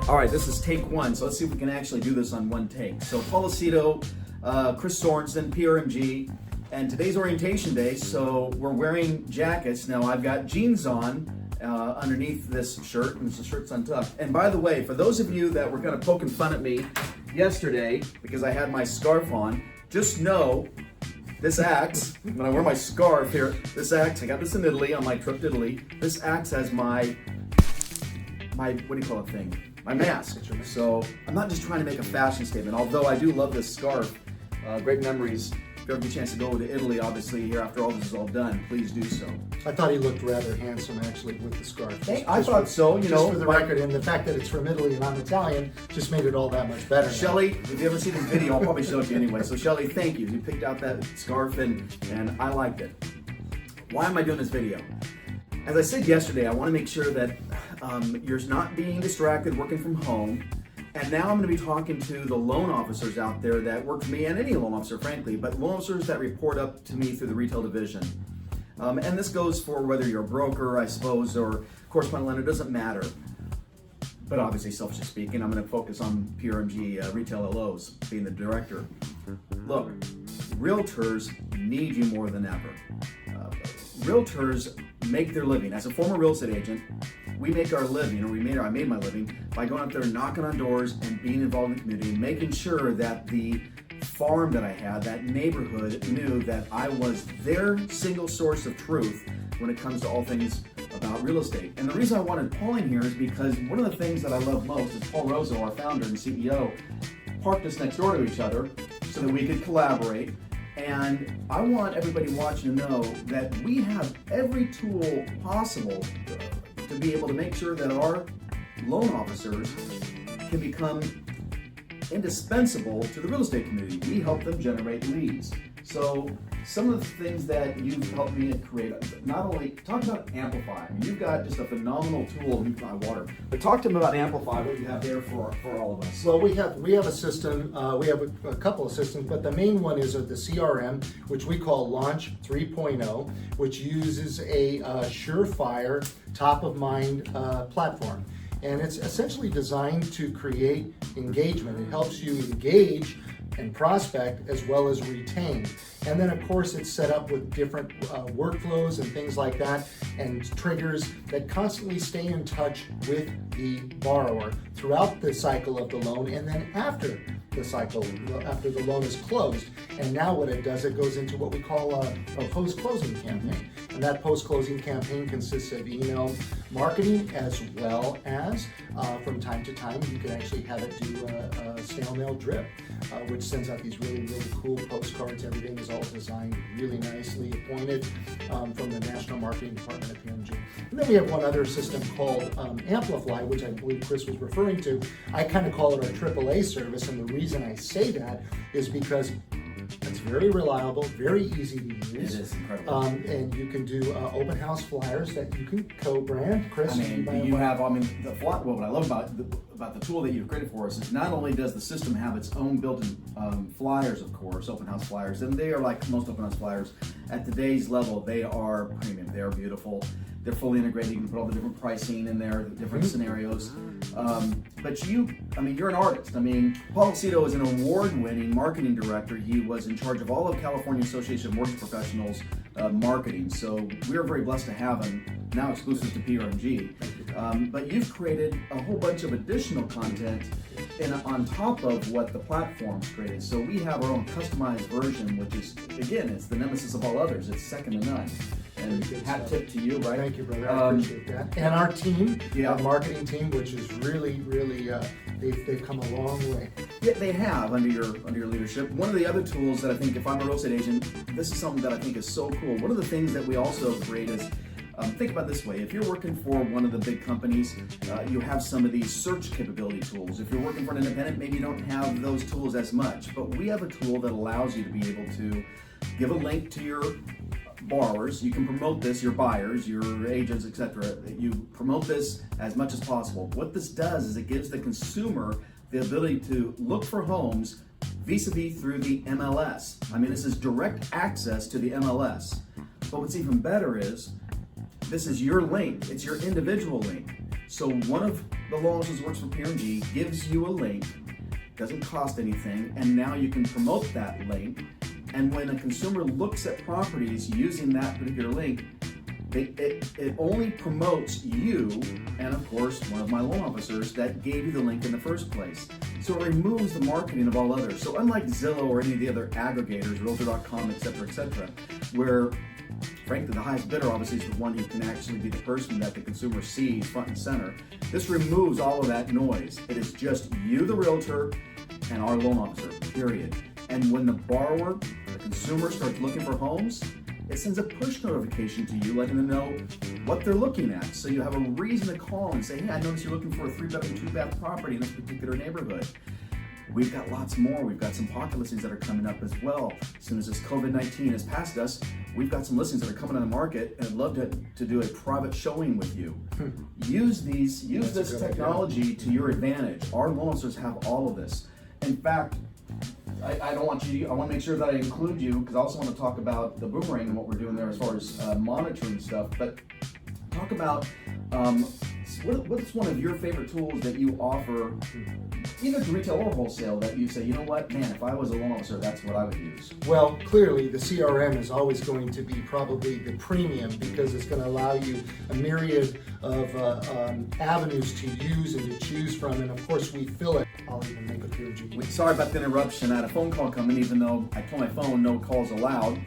All right, this is take one, so let's see if we can actually do this on one take. So Paul Lucido, Chris Sorensen, PRMG, and today's orientation day, so we're wearing jackets. Now I've got jeans on underneath this shirt, and the shirt's untucked. And by the way, for those of you that were kind of poking fun at me yesterday because I had my scarf on, just know this axe, when I wear my scarf here, this axe, I got this in Italy on my trip to Italy, this axe has my what do you call it thing? My mask. So I'm not just trying to make a fashion statement, although I do love this scarf. Great memories. If you ever get a chance to go to Italy, obviously, here after all this is all done, please do so. I thought he looked rather handsome, actually, with the scarf. I thought so, you know. Just for the record, and the fact that it's from Italy and I'm Italian just made it all that much better. Shelly, if you ever see this video, I'll probably show it to you anyway. So Shelly, thank you. You picked out that scarf and I liked it. Why am I doing this video? As I said yesterday, I want to make sure that you're not being distracted working from home. And now I'm going to be talking to the loan officers out there that work for me, and any loan officer, frankly, but loan officers that report up to me through the retail division. And this goes for whether you're a broker, I suppose, or correspondent lender, doesn't matter. But obviously, selfishly speaking, I'm going to focus on PRMG retail LOs, being the director. Look, realtors need you more than ever. Realtors make their living. As a former real estate agent, we make our living, or I made my living, by going out there knocking on doors and being involved in the community, making sure that the farm that I had, that neighborhood, knew that I was their single source of truth when it comes to all things about real estate. And the reason I wanted Paul in here is because one of the things that I love most is Paul Rosso, our founder and CEO, parked us next door to each other so that we could collaborate. And I want everybody watching to know that we have every tool possible to be able to make sure that our loan officers can become indispensable to the real estate community. We help them generate leads. So some of the things that you've helped me create, not only talk about Amplify. I mean, you've got just a phenomenal tool, water, but talk to them about Amplify, what you have there for all of us. Well, we have a system, we have a couple of systems, but the main one is the CRM, which we call Launch 3.0, which uses a surefire, top-of-mind platform. And it's essentially designed to create engagement. It helps you engage and prospect as well as retain. And then of course it's set up with different workflows and things like that, and triggers that constantly stay in touch with the borrower throughout the cycle of the loan, and then after the cycle, after the loan is closed. And now what it does, it goes into what we call a post-closing campaign. And that post-closing campaign consists of email marketing, as well as from time to time you can actually have it do a snail mail drip, which sends out these really, really cool postcards. Everything is all designed really nicely, appointed from the National Marketing Department at PRMG. And then we have one other system called Amplify, which I believe Chris was referring to. I kind of call it our AAA service, and the reason I say that is because it's very reliable, very easy to use. It is incredible. And you can do open house flyers that you can co-brand. Chris, what I love about the tool that you've created for us is not only does the system have its own built-in flyers, of course, open house flyers, and they are like most open house flyers. At today's level, they are premium. They are beautiful. They're fully integrated. You can put all the different pricing in there, the different scenarios. But you're an artist. Paul Lucido is an award-winning marketing director. He was in charge of all of California Association of Mortgage Professionals marketing. So we're very blessed to have him, now exclusive to PRMG. But you've created a whole bunch of additional content on top of what the platform's created. So we have our own customized version, which is, again, it's the nemesis of all others. It's second to none. And hat tip to you, right? Thank you, brother. I appreciate that. And our team, our marketing team, which is really, really, they've come a long way. Yeah, they have under your leadership. One of the other tools that I think, if I'm a real estate agent, this is something that I think is so cool. One of the things that we also create is, think about it this way. If you're working for one of the big companies, you have some of these search capability tools. If you're working for an independent, maybe you don't have those tools as much. But we have a tool that allows you to be able to give a link to your borrowers. You can promote this, your buyers, your agents, etc. You promote this as much as possible. What this does is it gives the consumer the ability to look for homes vis-a-vis through the MLS. This is direct access to the MLS. But what's even better is, this is your link. It's your individual link. So one of the loan officers who works for PRMG gives you a link, doesn't cost anything, and now you can promote that link. And when a consumer looks at properties using that particular link, it only promotes you and, of course, one of my loan officers that gave you the link in the first place. So it removes the marketing of all others. So unlike Zillow or any of the other aggregators, Realtor.com, etc., where frankly the highest bidder obviously is the one who can actually be the person that the consumer sees front and center, this removes all of that noise. It is just you, the realtor, and our loan officer, period. And when the borrower, the consumer, starts looking for homes, it sends a push notification to you letting them know what they're looking at. So you have a reason to call and say, hey, I noticed you're looking for a 3-bedroom, 2-bath property in this particular neighborhood. We've got lots more. We've got some pocket listings that are coming up as well. As soon as this COVID-19 has passed us, we've got some listings that are coming on the market, and I'd love to do a private showing with you. Use this technology to your advantage. Our loan officers have all of this. In fact, I want to make sure that I include you, because I also want to talk about the boomerang and what we're doing there as far as monitoring stuff. But talk about what's one of your favorite tools that you offer, either to retail or wholesale, that you say, you know what, man, if I was a loan officer, that's what I would use. Well, clearly the CRM is always going to be probably the premium, because it's going to allow you a myriad of avenues to use and to choose from, and of course we fill it. I'll even make a PRMG. Sorry about the interruption. I had a phone call coming, even though I told my phone no calls allowed.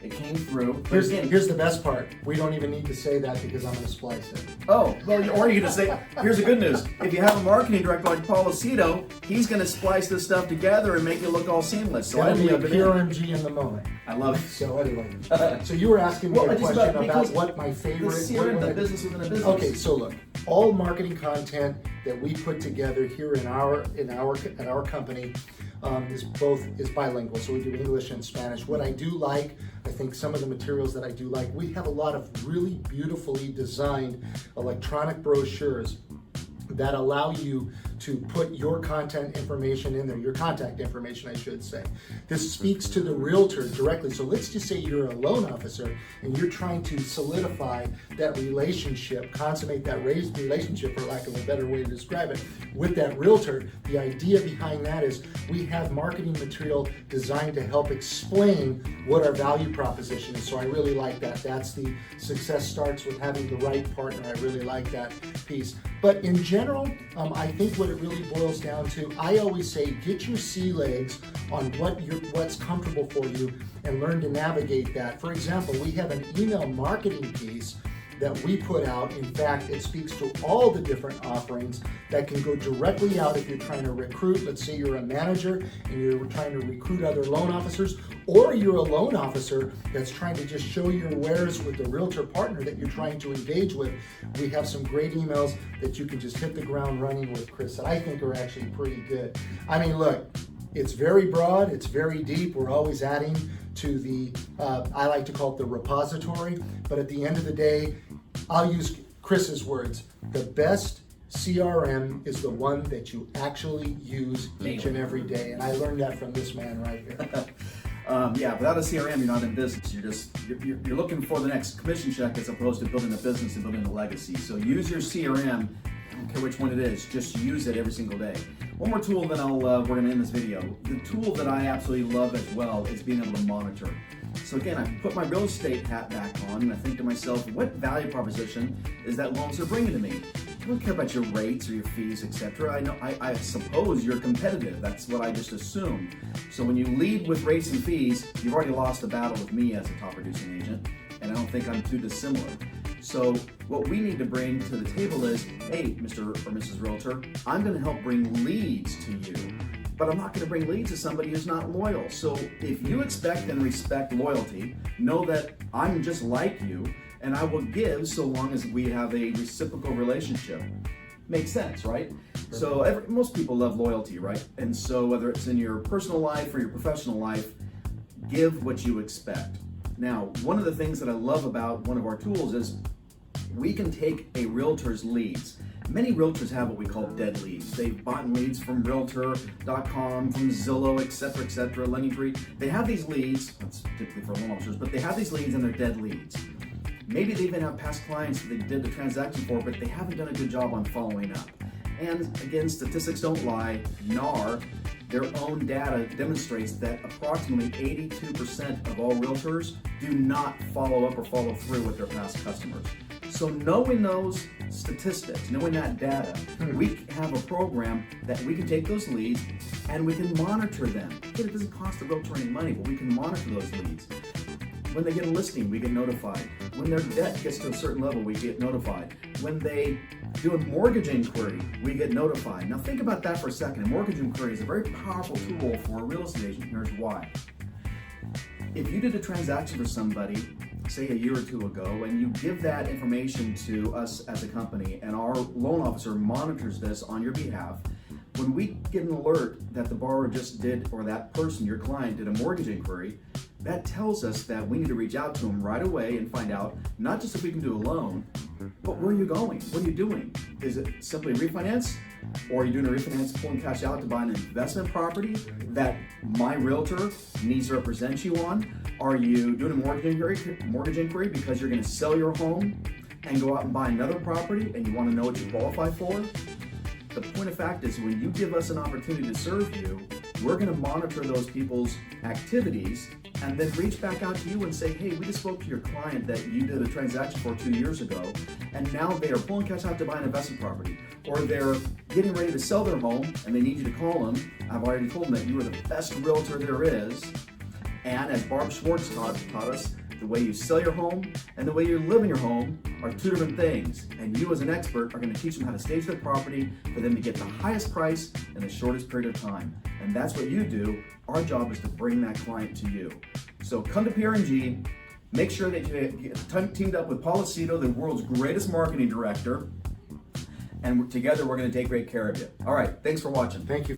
It came through. Here's the best part. We don't even need to say that because I'm going to splice it. Oh, well, or you're going to say, here's the good news. If you have a marketing director like Paul Lucido, he's going to splice this stuff together and make it look all seamless. So That'll be a PRMG in the moment. I love it. So anyway, so you were asking me a question about what my favorite... The CRM, the business within a business. Okay, so look, all marketing content that we put together here at our company is bilingual, so we do English and Spanish. What I do like, I think some of the materials that I do like, we have a lot of really beautifully designed electronic brochures that allow you to put your content information in there, your contact information, I should say. This speaks to the realtor directly. So let's just say you're a loan officer and you're trying to solidify that relationship, consummate that relationship, for lack of a better way to describe it, with that realtor. The idea behind that is we have marketing material designed to help explain what our value proposition is. So I really like that. That's the success starts with having the right partner. I really like that piece. But in general, I think what it really boils down to, I always say, get your sea legs on what's comfortable for you and learn to navigate that. For example, we have an email marketing piece that we put out. In fact, it speaks to all the different offerings that can go directly out if you're trying to recruit. Let's say you're a manager and you're trying to recruit other loan officers, or you're a loan officer that's trying to just show your wares with the realtor partner that you're trying to engage with. We have some great emails that you can just hit the ground running with, Chris, that I think are actually pretty good. I mean, look, it's very broad, it's very deep. We're always adding to the, I like to call it the repository, but at the end of the day, I'll use Chris's words. The best CRM is the one that you actually use each and every day. And I learned that from this man right here. Yeah, without a CRM, you're not in business. You're looking for the next commission check as opposed to building a business and building a legacy. So use your CRM. I don't care which one it is, just use it every single day. One more tool, then we're going to end this video. The tool that I absolutely love as well is being able to monitor. So again, I put my real estate hat back on and I think to myself, what value proposition is that loan officer bringing to me? I don't care about your rates or your fees, etc. I suppose you're competitive. That's what I just assumed. So when you lead with rates and fees, you've already lost the battle with me as a top producing agent, and I don't think I'm too dissimilar. So what we need to bring to the table is, hey, Mr. or Mrs. Realtor, I'm going to help bring leads to you, but I'm not going to bring leads to somebody who's not loyal. So if you expect and respect loyalty, know that I'm just like you, and I will give so long as we have a reciprocal relationship. Makes sense, right? So most people love loyalty, right? And so whether it's in your personal life or your professional life, give what you expect. Now, one of the things that I love about one of our tools is we can take a realtor's leads. Many realtors have what we call dead leads. They've bought leads from Realtor.com, from Zillow, etc., LendingTree. They have these leads, that's typically for loan officers, but they have these leads and they're dead leads. Maybe they even have past clients that they did the transaction for, but they haven't done a good job on following up. And again, statistics don't lie. NAR, their own data demonstrates that approximately 82% of all realtors do not follow up or follow through with their past customers. So knowing those statistics, knowing that data, we have a program that we can take those leads and we can monitor them. Again, it doesn't cost the realtor any money, but we can monitor those leads. When they get a listing, we get notified. When their debt gets to a certain level, we get notified. When they do a mortgage inquiry, we get notified. Now think about that for a second. A mortgage inquiry is a very powerful tool for a real estate agent. Here's why. If you did a transaction for somebody, say a year or two ago, and you give that information to us as a company, and our loan officer monitors this on your behalf, when we get an alert that the borrower just did, or that person, your client, did a mortgage inquiry, that tells us that we need to reach out to them right away and find out not just if we can do a loan, but where are you going? What are you doing? Is it simply refinance? Or are you doing a refinance, pulling cash out to buy an investment property that my realtor needs to represent you on? Are you doing a mortgage inquiry because you're going to sell your home and go out and buy another property and you want to know what you qualify for? The point of fact is, when you give us an opportunity to serve you, we're going to monitor those people's activities and then reach back out to you and say, hey, we just spoke to your client that you did a transaction for 2 years ago, and now they are pulling cash out to buy an investment property, or they're getting ready to sell their home and they need you to call them. I've already told them that you are the best realtor there is. And as Barb Schwartz taught us, the way you sell your home and the way you live in your home are two different things. And you as an expert are going to teach them how to stage their property for them to get the highest price in the shortest period of time. And that's what you do. Our job is to bring that client to you. So come to PRMG, make sure that you get teamed up with Paul Lucido, the world's greatest marketing director. And together we're going to take great care of you. All right, thanks for watching. Thank you.